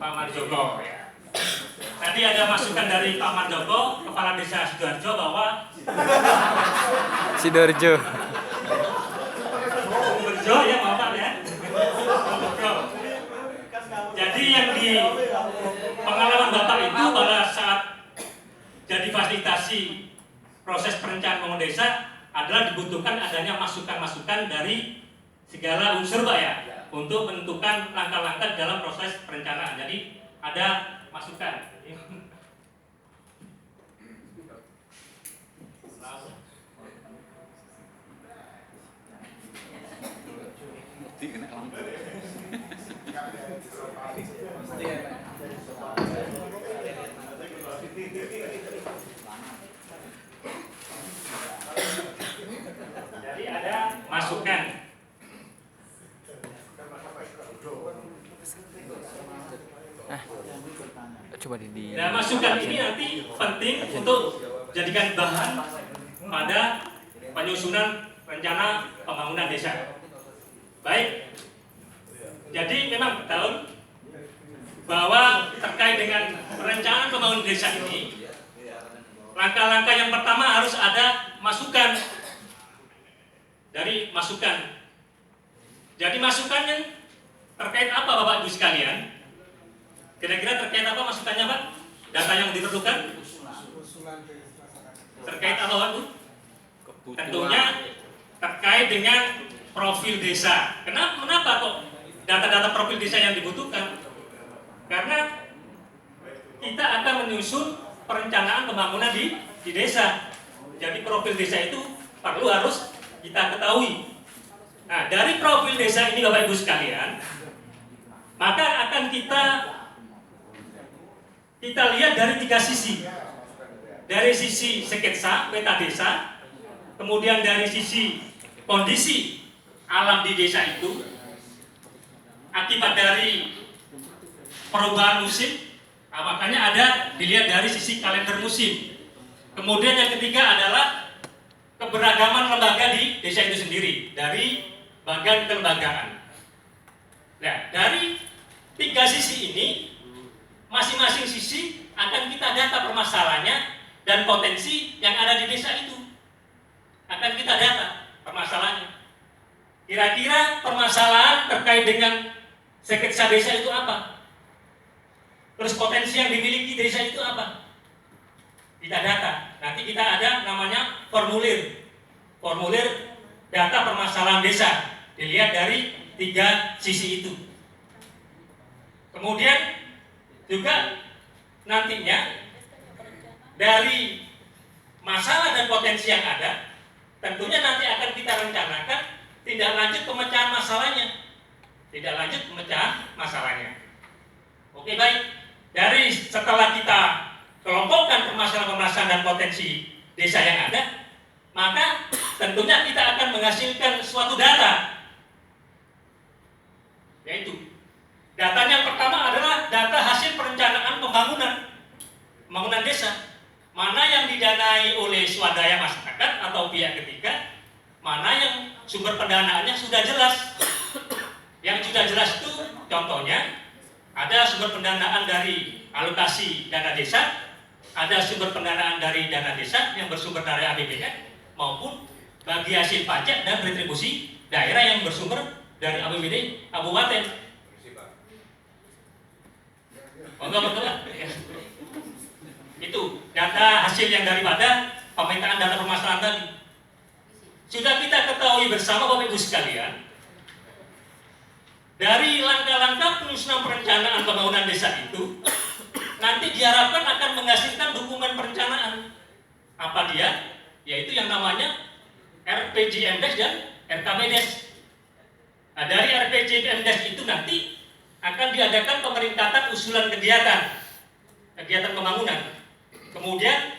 Pak Marjoko ya. Tadi ada masukan dari Pak Marjoko, Kepala Desa Sidoarjo bahwa Sidoarjo. Berjo ya Bapak ya. Jadi yang di pengalaman Bapak itu pada saat jadi fasilitasi proses perencanaan pembangunan desa adalah dibutuhkan adanya masukan-masukan dari segala unsur Pak ya untuk menentukan langkah-langkah dalam proses perencanaan. Jadi ada masukan. Jadi ada masukan. Coba di. Nah, masukan ini nanti penting untuk jadikan bahan pada penyusunan rencana pembangunan desa. Baik. Jadi memang tahun bahwa terkait dengan perencanaan pembangunan desa ini, langkah-langkah yang pertama harus ada masukan dari masukan. Jadi masukannya terkait apa Bapak Ibu sekalian? Kira-kira terkait apa masukannya Pak? Data yang diperlukan? Terkait apa Pak Bu? Tentunya terkait dengan profil desa. Kenapa kok data-data profil desa yang dibutuhkan? Karena kita akan menyusun perencanaan pembangunan di desa. Jadi profil desa itu perlu harus kita ketahui. Nah, dari profil desa ini Bapak Ibu sekalian, maka akan kita lihat dari tiga sisi. Dari sisi sketsa peta desa, kemudian dari sisi kondisi alam di desa itu akibat dari perubahan musim. Nah, makanya ada dilihat dari sisi kalender musim. Kemudian yang ketiga adalah keberagaman lembaga di desa itu sendiri dari bagian kelembagaan. Nah, dari tiga sisi ini, masing-masing sisi akan kita data permasalahannya dan potensi yang ada di desa itu. Akan kita data permasalahannya. Kira-kira permasalahan terkait dengan sketsa desa itu apa? Terus potensi yang dimiliki desa itu apa? Kita data. Nanti kita ada namanya formulir data permasalahan desa. Dilihat dari tiga sisi itu. Kemudian juga nantinya dari masalah dan potensi yang ada, tentunya nanti akan kita rencanakan tindak lanjut pemecahan masalahnya. Oke, baik. Dari setelah kita kelompokkan permasalahan-permasalahan dan potensi desa yang ada, maka tentunya kita akan menghasilkan suatu data. Yaitu data yang pertama adalah data hasil perencanaan pembangunan desa. Mana yang didanai oleh swadaya masyarakat atau pihak ketiga, mana yang sumber pendanaannya sudah jelas. Yang sudah jelas itu contohnya ada sumber pendanaan dari alokasi dana desa, ada sumber pendanaan dari dana desa yang bersumber dari APBN maupun bagi hasil pajak dan retribusi daerah yang bersumber dari APBD kabupaten. Betul. Itu data hasil yang daripada pemetaan data permasalahan tadi. Sudah kita ketahui bersama Bapak Ibu sekalian, dari langkah-langkah penyusunan perencanaan pembangunan desa itu nanti diharapkan akan menghasilkan dokumen perencanaan. Apa dia? Yaitu yang namanya RPJMDes dan RKPDes. Nah, dari RPJMDes itu nanti akan diadakan pemeringkatan usulan kegiatan pembangunan. Kemudian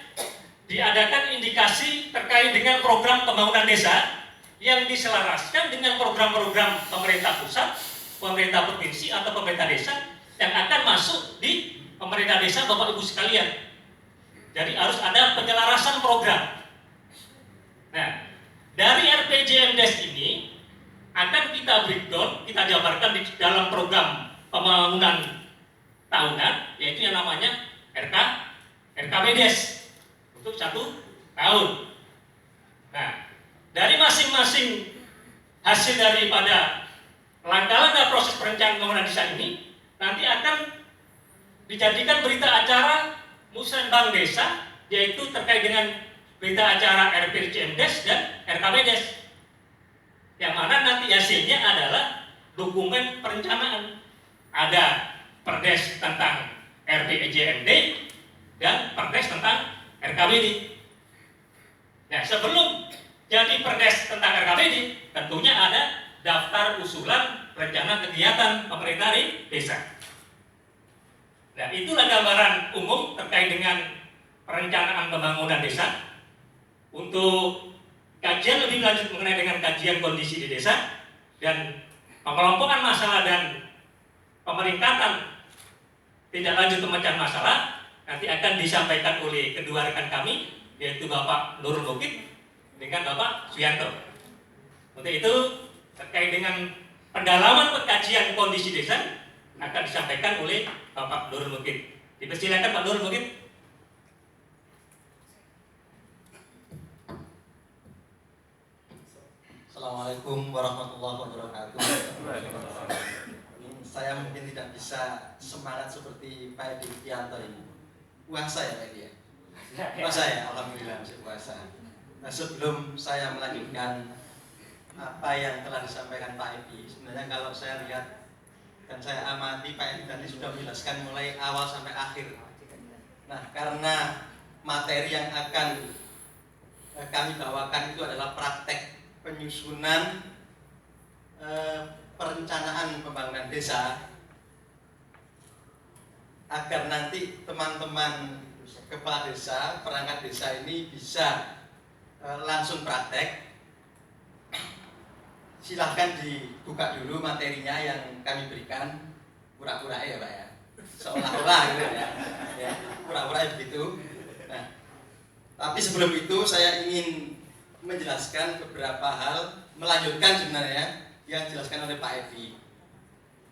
diadakan indikasi terkait dengan program pembangunan desa yang diselaraskan dengan program-program pemerintah pusat, pemerintah provinsi atau pemerintah desa yang akan masuk di pemerintah desa Bapak Ibu sekalian. Jadi harus ada penyelarasan program. Nah, dari RPJMDes ini akan kita breakdown, kita jabarkan di dalam program pembangunan tahunan, yaitu yang namanya RKPDes untuk 1 tahun. Nah, dari masing-masing hasil daripada langkah-langkah proses perencanaan pembangunan desa ini nanti akan dijadikan berita acara Musrenbang Desa, yaitu terkait dengan berita acara RPJMdes dan RKPDes, yang mana nanti hasilnya adalah dokumen perencanaan. Ada perdes tentang RPJMD dan perdes tentang RKPD. Nah, sebelum jadi perdes tentang RKPD, tentunya ada daftar usulan rencana kegiatan pemerintah di desa. Nah, itulah gambaran umum terkait dengan perencanaan pembangunan desa. Untuk kajian lebih lanjut mengenai dengan kajian kondisi di desa dan pengelompokan masalah dan pemeringkatan tindak lanjut pemecahan masalah nanti akan disampaikan oleh kedua rekan kami, yaitu Bapak Nurul Mukid dengan Bapak Suyanto. Untuk itu terkait dengan pendalaman pengkajian kondisi desa akan disampaikan oleh Bapak Nurul Mukid. Dipersilakan Pak Nurul Mukid. Assalamualaikum warahmatullahi wabarakatuh. Saya mungkin tidak bisa semangat seperti Pak Edi Wikianto ini. Puasa ya Pak Edi ya? Puasa ya, alhamdulillah masih puasa. Nah, sebelum saya melanjutkan apa yang telah disampaikan Pak Edi, sebenarnya kalau saya lihat dan saya amati, Pak Edi tadi sudah menjelaskan mulai awal sampai akhir. Nah, karena materi yang akan kami bawakan itu adalah praktek penyusunan perencanaan pembangunan desa, agar nanti teman-teman kepala desa, perangkat desa ini bisa langsung praktek. Silahkan dibuka dulu materinya yang kami berikan, pura-pura ya Pak ya, seolah-olah gitu ya, pura-pura begitu. Nah, tapi sebelum itu saya ingin menjelaskan beberapa hal, melanjutkan sebenarnya yang dijelaskan oleh Pak Edi.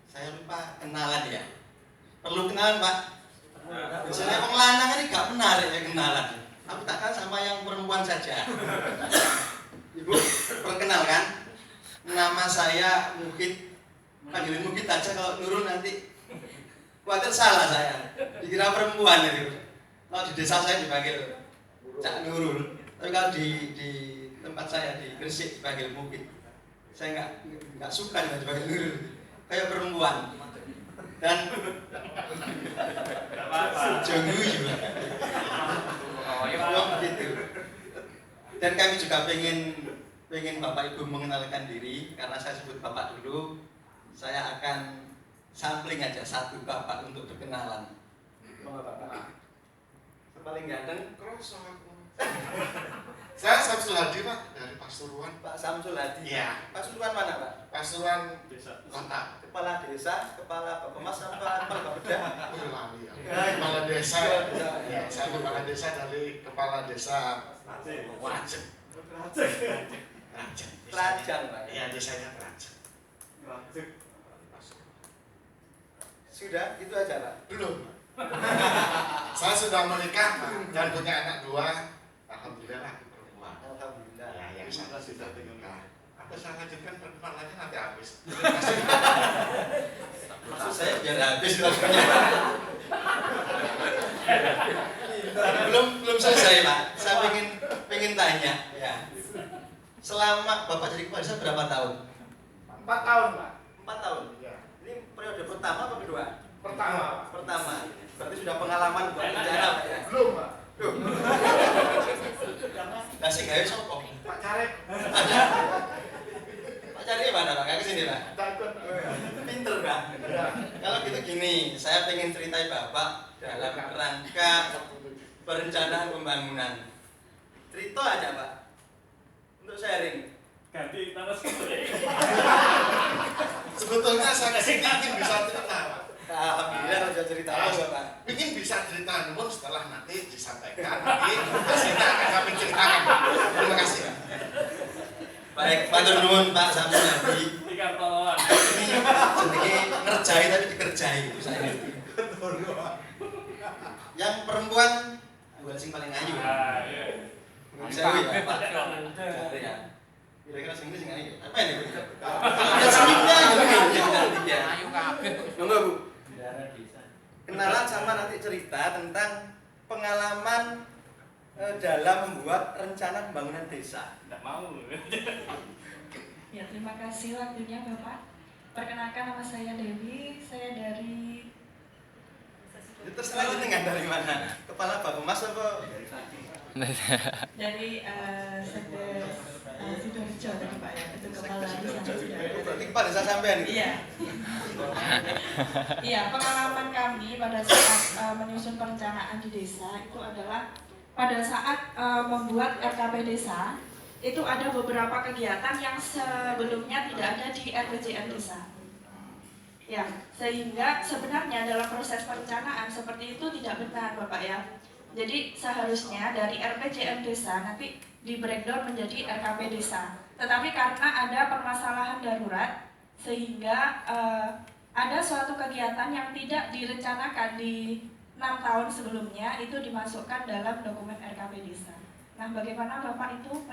Saya lupa kenalan ya. Perlu kenalan Pak? Biasanya orang lanang ini gak menarik ya kenalan. Aku takkan sama yang perempuan saja. Ibu, perkenalkan, nama saya Mukid. Panggilin Mukid aja, kalau Nurul nanti khawatir salah saya, dikira perempuan itu. Kalau di desa saya dipanggil Cak Nurul, tapi kalau di tempat saya di Gresik dipanggil Mukid. Saya nggak suka dengan dipanggil Nurul, kayak perempuan. Dan Jonggu juga. Gitu. Dan kami juga pengen Bapak Ibu mengenalkan diri, karena saya sebut Bapak dulu. Saya akan sampling aja satu Bapak untuk berkenalan. Bapak. Paling ganteng. Saya Samsul Hadi Pak, dari Pasuruan. Pak Samsul Hadi. Iya. Pasuruan mana Pak? Pasuruan desa kota. Kepala desa, kepala Bapemas apa kepala Bapeda? Lali ya. Kepala desa. Ya, saya kepala desa dari kepala desa Wajib. Trajang Pak. Iya, desanya Trajang. Sudah, itu aja Pak. Belum. Saya sudah menikah dan punya anak 2. Alhamdulillah perempuan. Alhamdulillah. Ya, yang satu sudah menikah. Aku saya lanjutkan perkenalannya nanti habis. Maksud saya biar habis waktunya Pak. belum selesai Pak. Saya pengen tanya ya. Selama Bapak jadi kepala desa berapa tahun? 4 tahun Pak. 4 tahun. Ya. Ini periode pertama atau kedua? Pertama. Pertama. Berarti sudah pengalaman buat rencana Pak ya? Belum Pak. Duh. Nasi gawe sopo? Pak Carek. Pak cari mana Pak? Gak kesini Pak? Takut. Pinter Pak. Ya. Kalau gitu gini, saya pengen ceritain Bapak dalam rangka perencanaan pembangunan. Cerita aja Pak, untuk sharing. Ganti tanah sebetulnya. Sebetulnya saya ingin bisa cerita Pak. Alhamdulillah udah cerita aja Pak. Ingin bisa cerita namun setelah nanti disampaikan nanti hasilnya akan kami ceritakan. Terima kasih Pak. Baik, matur nuwun Pak Samsul Hadi. Tiga tolongan. Ini jenenge ngerjai tapi dikerjai itu saya ngerti. Yang perempuan gue sing paling ayu. Saya ya, Pak. Ya. Kira-kira sing sing ayu. Apa ini? Singnya gitu. Ayu kabeh. Monggo, Bu. Kenalan sama nanti cerita tentang pengalaman dalam membuat rencana pembangunan desa. Tidak mau. Ya, terima kasih waktunya Bapak. Perkenalkan, nama saya Dewi, saya dari Terus dengan dari mana? Kepala Bappemas apa? dari Sedes Sidoarjo tadi Pak ya, itu kepala desa Sidoarjo. Berarti kepala desa sampean gitu? Iya. Iya, pengalaman kami pada saat menyusun perencanaan di desa itu adalah pada saat membuat RKP desa itu ada beberapa kegiatan yang sebelumnya tidak ada di RPJM desa. Ya, sehingga sebenarnya dalam proses perencanaan seperti itu tidak benar Bapak ya. Jadi seharusnya dari RPJM desa nanti di breakdown menjadi RKP desa. Tetapi karena ada permasalahan darurat sehingga ada suatu kegiatan yang tidak direncanakan di 6 tahun sebelumnya itu dimasukkan dalam dokumen RKP desa. Nah, bagaimana Bapak itu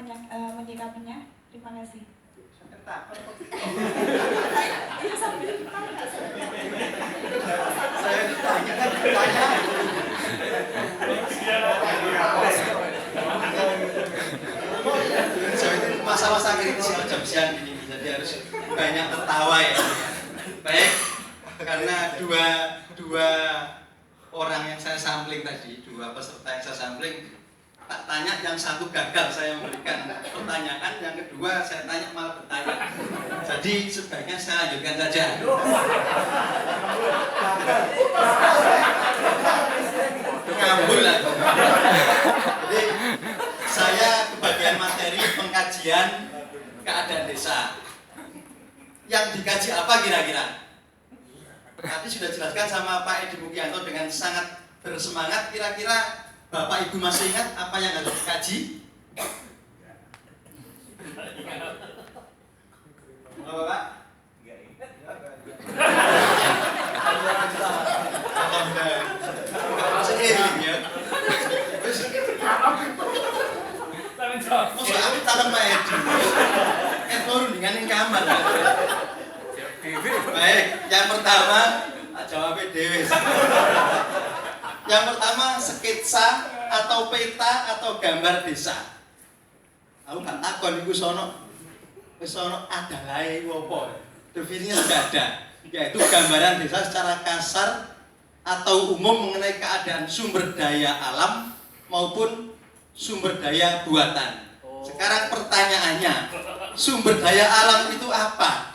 menyikapinya? Terima kasih. Iya, sambil ditanya. Saya ditanya kan bertanya. Saya itu masa-masa kritis jam siang ini, jadi harus banyak tertawa ya. Baik, karena dua orang yang saya sampling tadi, dua peserta yang saya sampling, tak tanya yang satu gagal saya memberikan pertanyaan, yang kedua saya tanya malah bertanya. Jadi sebaiknya saya lanjutkan saja. Ngambul lah. Jadi saya kebagian materi pengkajian keadaan desa. Yang dikaji apa kira-kira? Tadi sudah jelaskan sama Pak Edi Mugianto dengan sangat bersemangat. Kira-kira Bapak Ibu masih ingat apa yang harus dikaji? Halo Bapak? Enggak ingat. Alhamdulillah ya. Terus maksud aku tanam Pak Edi. Turun dengan yang kamar. Baik, yang pertama jawabnya Dewi. Yang pertama sketsa atau peta atau gambar desa. Aku gak takon iku sono. Wis sono ada lae opo. Definisinya sudah ada, yaitu gambaran desa secara kasar atau umum mengenai keadaan sumber daya alam maupun sumber daya buatan. Sekarang pertanyaannya, sumber daya alam itu apa?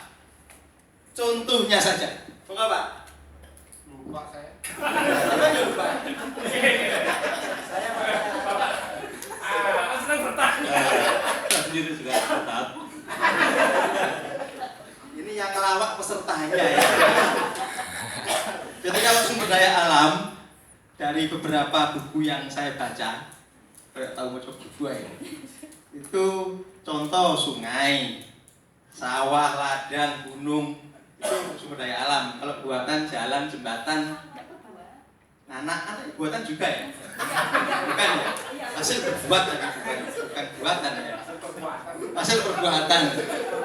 Contohnya saja. Enggak, Pak? Lupa saya. Apa yang lupa? Saya Bapak senang bertanya. Sendiri sudah tetap. Ini yang ngelawak pesertanya ya. Jadi kalau sumber daya alam dari beberapa buku yang saya baca, kayak tahu mau buku ya, itu contoh sungai, sawah, ladang, gunung, itu sumber daya alam. Kalau buatan jalan, jembatan, anak buatan juga ya? Bukan ya? Hasil berbuat tadi, bukan buatan ya? Hasil perbuatan.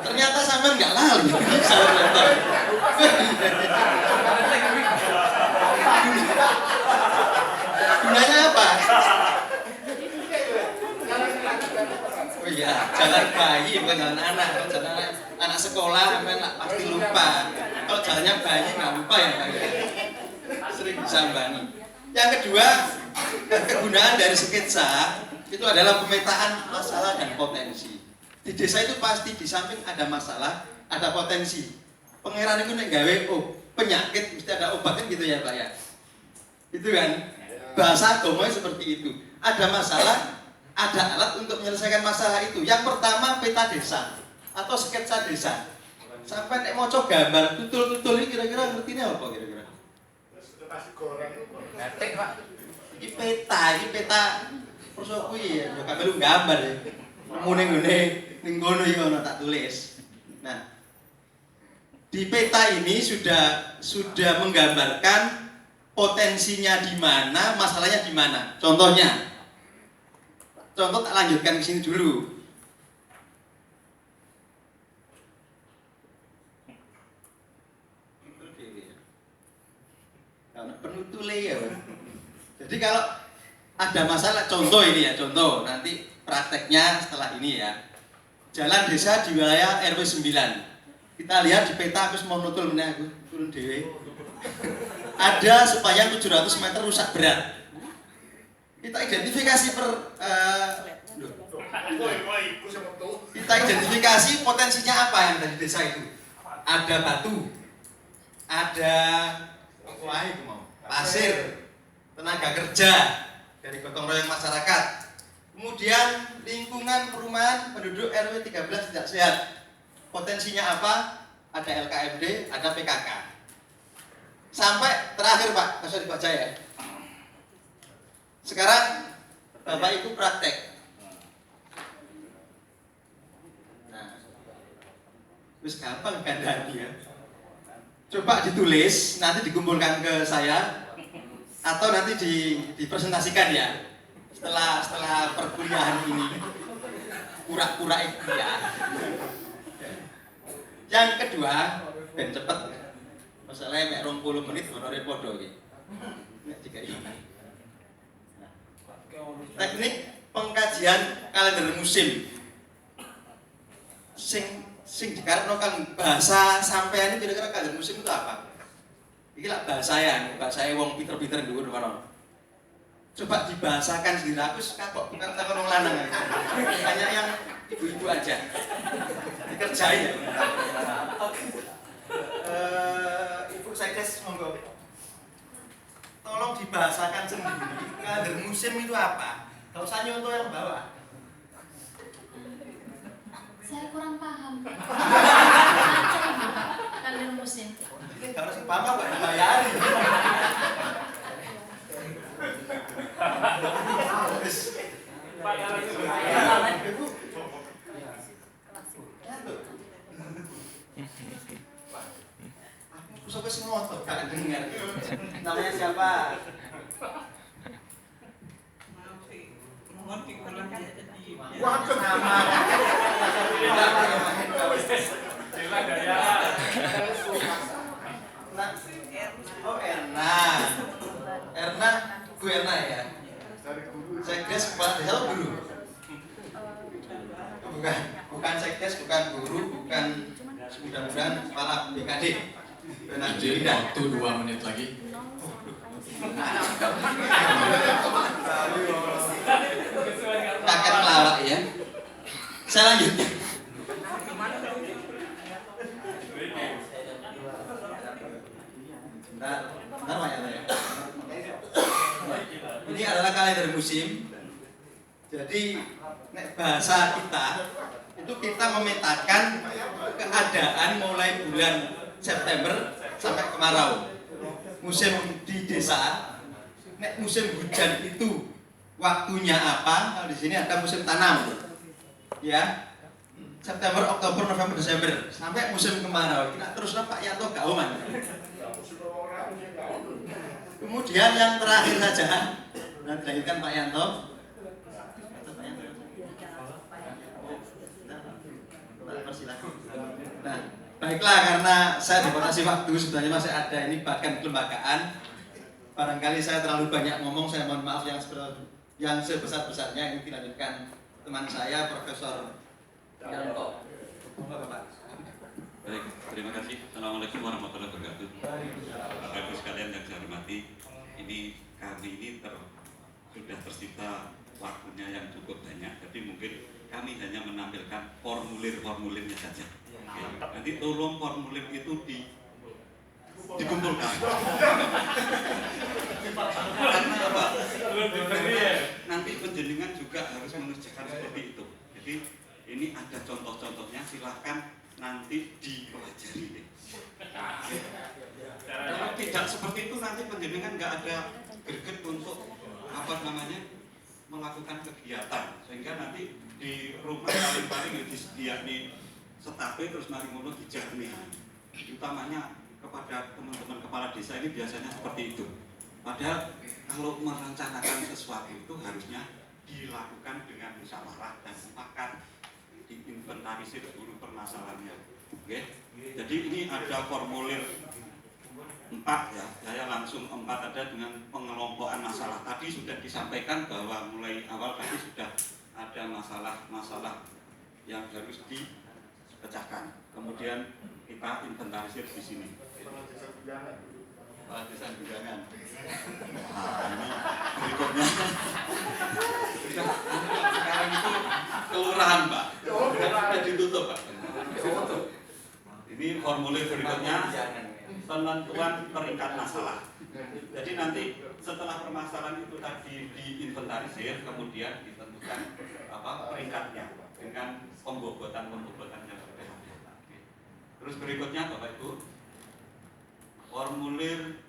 Ternyata sampean nggak lali. Saya nonton. Gunanya apa? Oh iya, jalan bayi bukan jalan anak. Kalau jalan anak sekolah sampean pasti lupa. Kalau jalannya bayi nggak lupa ya Pak. Sering disambani. Yang kedua, kegunaan dari sketsa itu adalah pemetaan masalah dan potensi. Di desa itu pasti di samping ada masalah, ada potensi. Pangeran itu nek gawe penyakit mesti ada obatnya gitu ya Pak ya. Itu kan bahasa agama seperti itu. Ada masalah, ada alat untuk menyelesaikan masalah itu. Yang pertama peta desa atau sketsa desa. Sampai nek maca gambar tutul-tutul ini kira-kira ngertinya apa kira-kira? Nasi goreng itu. Batik, Pak. Iki peta perso kuwi ya kabeh gambar ya. Mune-mune ning ngono iki ono tak tulis. Nah, di peta ini sudah menggambarkan potensinya di mana, masalahnya di mana. Contohnya, contoh tak lanjutkan ke sini dulu. Penuh tule ya. Jadi kalau ada masalah, contoh ini ya, contoh nanti prakteknya setelah ini ya. Jalan desa di wilayah RW 9. Kita lihat di peta, aku mau nutul meneh aku turun dewe. Ada sepanjang 700 meter rusak berat. Kita identifikasi kita identifikasi potensinya apa yang ada di desa itu. Ada batu, ada pasir, tenaga kerja dari gotong royong masyarakat. Kemudian lingkungan perumahan penduduk RW 13 tidak sehat. Potensinya apa? Ada LKMD, ada PKK. Sampai terakhir Pak, bisa dibaca ya. Sekarang Bapak Ibu praktek. Nah, terus gampang kandani ya. Coba ditulis, nanti dikumpulkan ke saya, atau nanti dipresentasikan ya. Setelah perkuliahan ini, pura-pura itu ya. Yang kedua, ben cepet. Masalahnya mek 20 menit honore podo iki. Nek dikai. Teknik pengkajian kalender musim. Sing dikarepno kan bahasa sampean kira-kira kalender musim itu apa? Iki lah bahasa wong pinter-pinter dhuwur kono. Coba dibahasakan sendiri, aku kapok bukan takon wong lanang. Hanya yang ibu-ibu aja. Dikerjain ya. Ibu Sekdes monggo. Tolong dibahasakan sendiri. Kalender musim itu apa? Gak usah nyontoh yang bawah. Saya kurang paham. Kalender musim. Gak harus paham kok dibayari. Aku sampai semotok gak dengar. Namanya siapa? Waduh nama. Oh Erna, Bu Erna ya. Sekdes kepala desa atau guru? Bukan sekdes, bukan guru, bukan mudah-mudahan kepala BKD. Jadi waktu 2 menit lagi. Akan melawak ya. Saya lanjutkan. Bentar Pak ya. Ini adalah kalender musim. Jadi bahasa kita itu kita memetakan keadaan mulai bulan September sampai kemarau. Musim di desa, musim hujan itu waktunya apa? Di sini ada musim tanam, ya. September, Oktober, November, Desember sampai musim kemarau. Kita terus Pak Yanto gauman. Kemudian yang terakhir saja, nanti dilanjutkan Pak Yanto. Nah, baiklah karena saya dibatasi waktu, sebenarnya masih ada ini bahkan kelembagaan. Barangkali saya terlalu banyak ngomong, saya mohon maaf yang sebesar-besarnya. Ini dilanjutkan teman saya Profesor Yanto. Baik, terima kasih. Assalamualaikum warahmatullahi wabarakatuh. Bapak Ibu sekalian yang saya hormati, ini kami ini sudah tersita waktunya yang cukup banyak, tapi mungkin kami hanya menampilkan formulir-formulirnya saja. Oke. Nanti tolong formulir itu dikumpulkan. Karena apa? Nanti penjenengan juga harus mengerjakan seperti itu. Jadi ini ada contoh-contohnya, silahkan nanti dipelajari. Kalau tidak seperti itu nanti penjenengan nggak ada greget untuk melakukan kegiatan, sehingga nanti di rumah paling-paling disediakan setape terus mari ngono dijarni. Utamanya kepada teman-teman kepala desa ini biasanya seperti itu. Padahal kalau merencanakan sesuatu itu harusnya dilakukan dengan musyawarah dan sepakat, diinventarisir dulu permasalahannya. Oke? Jadi ini ada formulir 4 ya, saya langsung 4 ada dengan pengelompokan masalah. Tadi sudah disampaikan bahwa mulai awal tadi sudah ada masalah-masalah yang harus dipecahkan. Kemudian kita inventarisir di sini. Kepala desa Gudangan. Nah, ini berikutnya. Sekarang itu kelurahan, Pak. Sudah ditutup, Pak. Ini formulir berikutnya, penentuan peringkat masalah. Jadi nanti setelah permasalahan itu tadi diinventarisir, kemudian ditentukan peringkatnya dengan pembobotan yang sudah ada. Terus berikutnya Bapak Ibu, formulir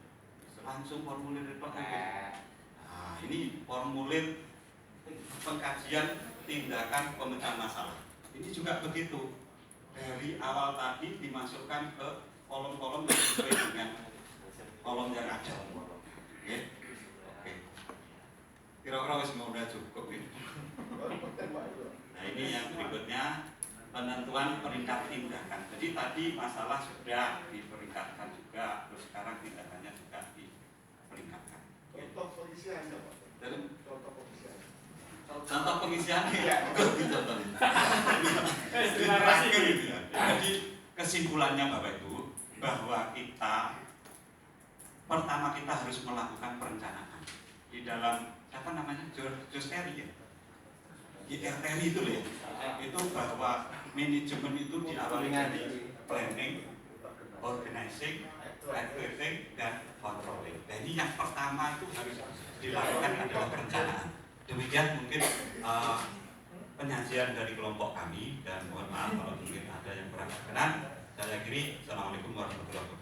itu apa? Nah, ini formulir pengkajian tindakan pemecahan masalah. Ini juga begitu. Dari awal tadi dimasukkan ke kolom-kolom yang sesuai dengan kolom yang ada. Oke. Kira-kira sudah cukup ini. Nah, ini yang berikutnya, penentuan peringkat tindakan. Jadi tadi masalah sudah diperingkatkan juga, terus sekarang tindakannya juga diperingkatkan. Contoh pengisian apa? Contoh pengisian ya, dicontohin. Terima kasih. Jadi kesimpulannya Bapak Ibu, bahwa kita pertama kita harus melakukan perencanaan di dalam apa namanya JOSTERI ya, IRTRI itu loh ya, itu bahwa manajemen itu diawali dari planning, organizing, executing, dan controlling. Jadi yang pertama itu harus dilakukan adalah perencanaan. Demikian mungkin penyajian dari kelompok kami, dan mohon maaf kalau mungkin ada yang kurang berkenan. Saya akhiri, Assalamualaikum warahmatullahi wabarakatuh.